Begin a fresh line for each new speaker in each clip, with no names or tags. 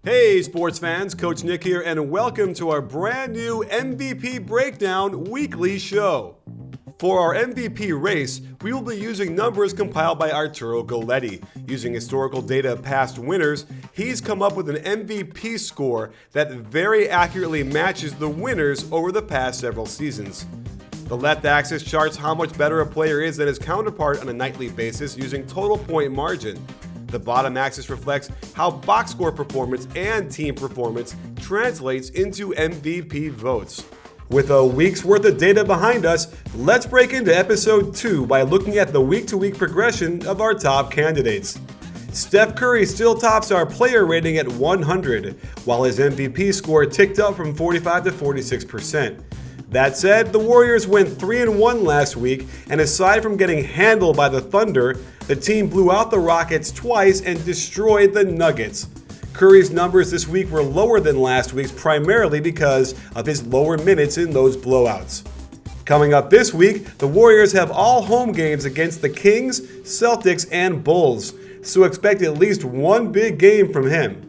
Hey sports fans, Coach Nick here, and welcome to our brand new MVP Breakdown weekly show. For our MVP race, we will be using numbers compiled by Arturo Galletti. Using historical data of past winners, he's come up with an MVP score that very accurately matches the winners over the past several seasons. The left axis charts how much better a player is than his counterpart on a nightly basis using total point margin. The bottom axis reflects how box score performance and team performance translates into MVP votes. With a week's worth of data behind us, let's break into episode 2 by looking at the week-to-week progression of our top candidates. Steph Curry still tops our player rating at 100, while his MVP score ticked up from 45 to 46%. That said, the Warriors went 3-1 last week, and aside from getting handled by the Thunder, the team blew out the Rockets twice and destroyed the Nuggets. Curry's numbers this week were lower than last week's primarily because of his lower minutes in those blowouts. Coming up this week, the Warriors have all home games against the Kings, Celtics, and Bulls, so expect at least one big game from him.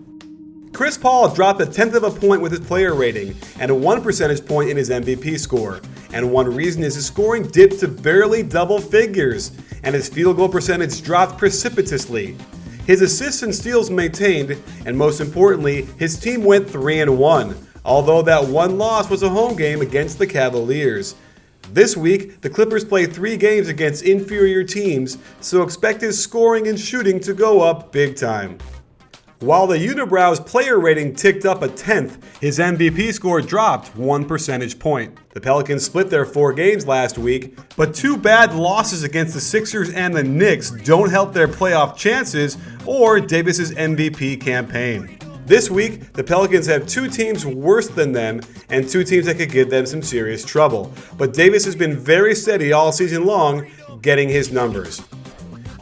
Chris Paul dropped 1/10 of a point with his player rating and 1 percentage point in his MVP score, and one reason is his scoring dipped to barely double figures, and his field goal percentage dropped precipitously. His assists and steals maintained, and most importantly, his team went 3-1, although that one loss was a home game against the Cavaliers. This week, the Clippers play 3 games against inferior teams, so expect his scoring and shooting to go up big time. While the Unibrow's player rating ticked up 1/10, his MVP score dropped 1 percentage point. The Pelicans split their 4 games last week, but 2 bad losses against the Sixers and the Knicks don't help their playoff chances or Davis's MVP campaign. This week, the Pelicans have 2 teams worse than them and 2 teams that could give them some serious trouble. But Davis has been very steady all season long, getting his numbers.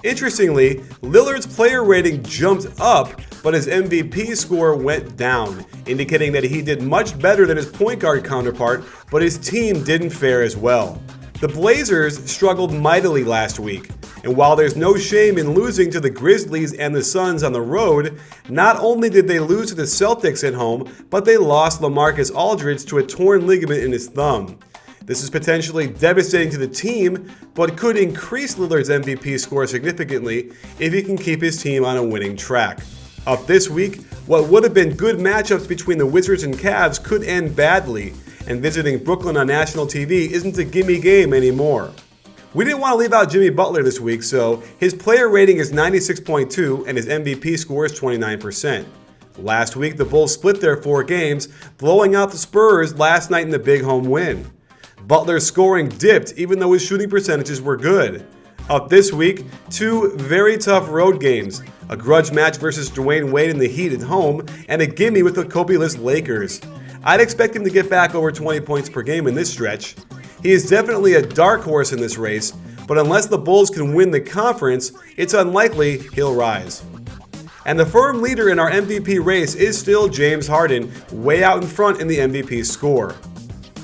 Interestingly, Lillard's player rating jumped up, but his MVP score went down, indicating that he did much better than his point guard counterpart, but his team didn't fare as well. The Blazers struggled mightily last week, and while there's no shame in losing to the Grizzlies and the Suns on the road, not only did they lose to the Celtics at home, but they lost LaMarcus Aldridge to a torn ligament in his thumb. This is potentially devastating to the team, but could increase Lillard's MVP score significantly if he can keep his team on a winning track. Up this week, what would have been good matchups between the Wizards and Cavs could end badly, and visiting Brooklyn on national TV isn't a gimme game anymore. We didn't want to leave out Jimmy Butler this week, so his player rating is 96.2 and his MVP score is 29%. Last week, the Bulls split their 4 games, blowing out the Spurs last night in the big home win. Butler's scoring dipped even though his shooting percentages were good. Up this week, 2 very tough road games, a grudge match versus Dwayne Wade in the Heat at home, and a gimme with the Kobe-less Lakers. I'd expect him to get back over 20 points per game in this stretch. He is definitely a dark horse in this race, but unless the Bulls can win the conference, it's unlikely he'll rise. And the firm leader in our MVP race is still James Harden, way out in front in the MVP score.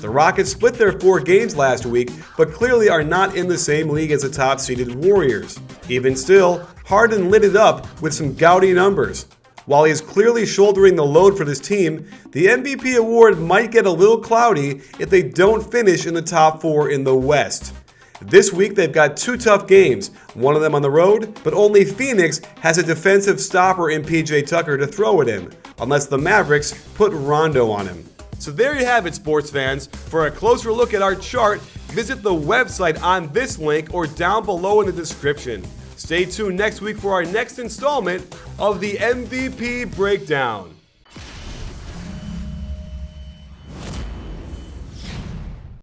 The Rockets split their 4 games last week, but clearly are not in the same league as the top-seeded Warriors. Even still, Harden lit it up with some gaudy numbers. While he is clearly shouldering the load for this team, the MVP award might get a little cloudy if they don't finish in the top 4 in the West. This week they've got 2 tough games, one of them on the road, but only Phoenix has a defensive stopper in PJ Tucker to throw at him, unless the Mavericks put Rondo on him. So there you have it, sports fans. For a closer look at our chart, visit the website on this link or down below in the description. Stay tuned next week for our next installment of the MVP Breakdown.